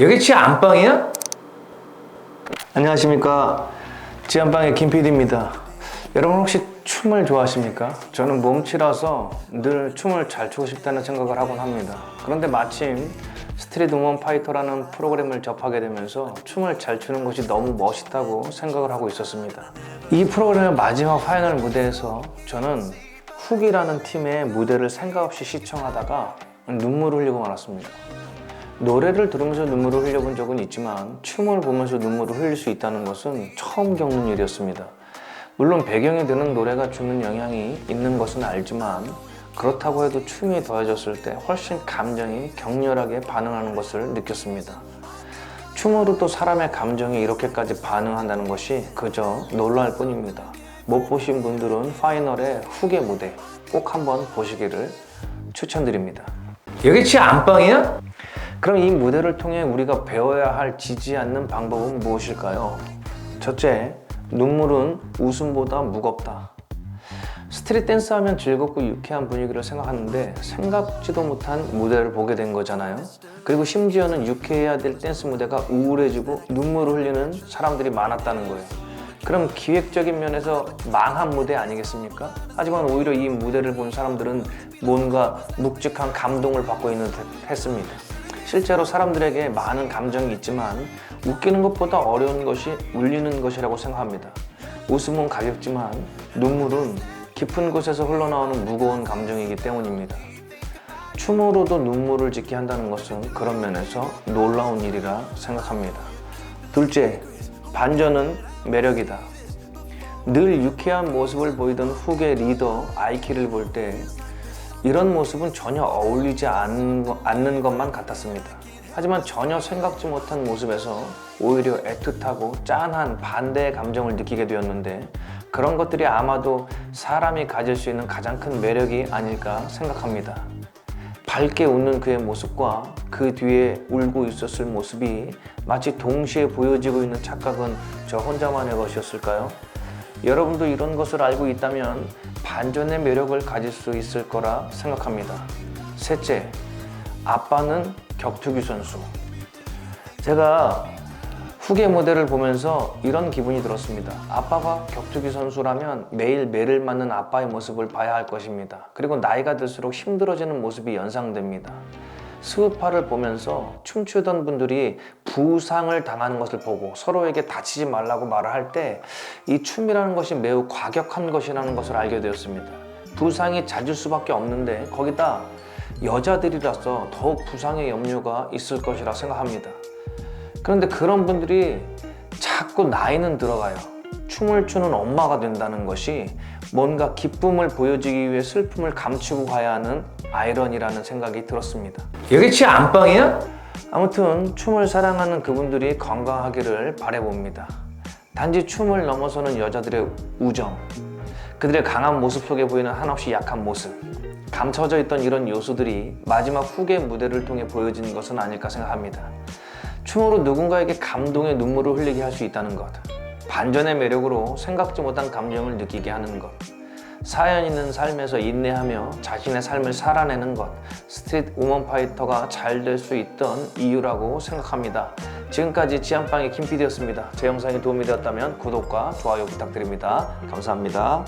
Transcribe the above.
여기 지안방이야? 안녕하십니까, 지안방의 김PD입니다. 여러분 혹시 춤을 좋아하십니까? 저는 몸치라서 늘 춤을 잘 추고 싶다는 생각을 하곤 합니다. 그런데 마침 스트리트 우먼 파이터라는 프로그램을 접하게 되면서 춤을 잘 추는 것이 너무 멋있다고 생각을 하고 있었습니다. 이 프로그램의 마지막 파이널 무대에서 저는 훅이라는 팀의 무대를 생각 없이 시청하다가 눈물을 흘리고 말았습니다. 노래를 들으면서 눈물을 흘려본 적은 있지만 춤을 보면서 눈물을 흘릴 수 있다는 것은 처음 겪는 일이었습니다. 물론 배경에 드는 노래가 주는 영향이 있는 것은 알지만 그렇다고 해도 춤이 더해졌을 때 훨씬 감정이 격렬하게 반응하는 것을 느꼈습니다. 춤으로 또 사람의 감정이 이렇게까지 반응한다는 것이 그저 놀라울 뿐입니다. 못 보신 분들은 파이널의 훅의 무대 꼭 한번 보시기를 추천드립니다. 여기 지안방이야? 그럼 이 무대를 통해 우리가 배워야 할 지지 않는 방법은 무엇일까요? 첫째, 눈물은 웃음보다 무겁다. 스트릿 댄스 하면 즐겁고 유쾌한 분위기를 생각하는데 생각지도 못한 무대를 보게 된 거잖아요. 그리고 심지어는 유쾌해야 될 댄스 무대가 우울해지고 눈물을 흘리는 사람들이 많았다는 거예요. 그럼 기획적인 면에서 망한 무대 아니겠습니까? 하지만 오히려 이 무대를 본 사람들은 뭔가 묵직한 감동을 받고 있는 듯 했습니다. 실제로 사람들에게 많은 감정이 있지만 웃기는 것보다 어려운 것이 울리는 것이라고 생각합니다. 웃음은 가볍지만 눈물은 깊은 곳에서 흘러나오는 무거운 감정이기 때문입니다. 춤으로도 눈물을 짓게 한다는 것은 그런 면에서 놀라운 일이라 생각합니다. 둘째, 반전은 매력이다. 늘 유쾌한 모습을 보이던 훅의 리더 아이키를 볼 때 이런 모습은 전혀 어울리지 않는 것만 같았습니다. 하지만 전혀 생각지 못한 모습에서 오히려 애틋하고 짠한 반대의 감정을 느끼게 되었는데 그런 것들이 아마도 사람이 가질 수 있는 가장 큰 매력이 아닐까 생각합니다. 밝게 웃는 그의 모습과 그 뒤에 울고 있었을 모습이 마치 동시에 보여지고 있는 착각은 저 혼자만의 것이었을까요? 여러분도 이런 것을 알고 있다면 반전의 매력을 가질 수 있을 거라 생각합니다. 셋째, 아빠는 격투기 선수. 제가 훅의 무대를 보면서 이런 기분이 들었습니다. 아빠가 격투기 선수라면 매일 매를 맞는 아빠의 모습을 봐야 할 것입니다. 그리고 나이가 들수록 힘들어지는 모습이 연상됩니다. 스우파를 보면서 춤추던 분들이 부상을 당하는 것을 보고 서로에게 다치지 말라고 말을 할 때 이 춤이라는 것이 매우 과격한 것이라는 것을 알게 되었습니다. 부상이 잦을 수밖에 없는데 거기다 여자들이라서 더욱 부상의 염려가 있을 것이라 생각합니다. 그런데 그런 분들이 자꾸 나이는 들어가요. 춤을 추는 엄마가 된다는 것이 뭔가 기쁨을 보여주기 위해 슬픔을 감추고 가야 하는 아이러니라는 생각이 들었습니다. 여기 지안방이야? 아무튼 춤을 사랑하는 그분들이 건강하기를 바라봅니다. 단지 춤을 넘어서는 여자들의 우정, 그들의 강한 모습 속에 보이는 한없이 약한 모습, 감춰져 있던 이런 요소들이 마지막 훅의 무대를 통해 보여지는 것은 아닐까 생각합니다. 춤으로 누군가에게 감동의 눈물을 흘리게 할 수 있다는 것, 반전의 매력으로 생각지 못한 감정을 느끼게 하는 것, 사연 있는 삶에서 인내하며 자신의 삶을 살아내는 것, 스트릿 우먼 파이터가 잘 될 수 있던 이유라고 생각합니다. 지금까지 지안방의 김PD였습니다. 제 영상이 도움이 되었다면 구독과 좋아요 부탁드립니다. 감사합니다.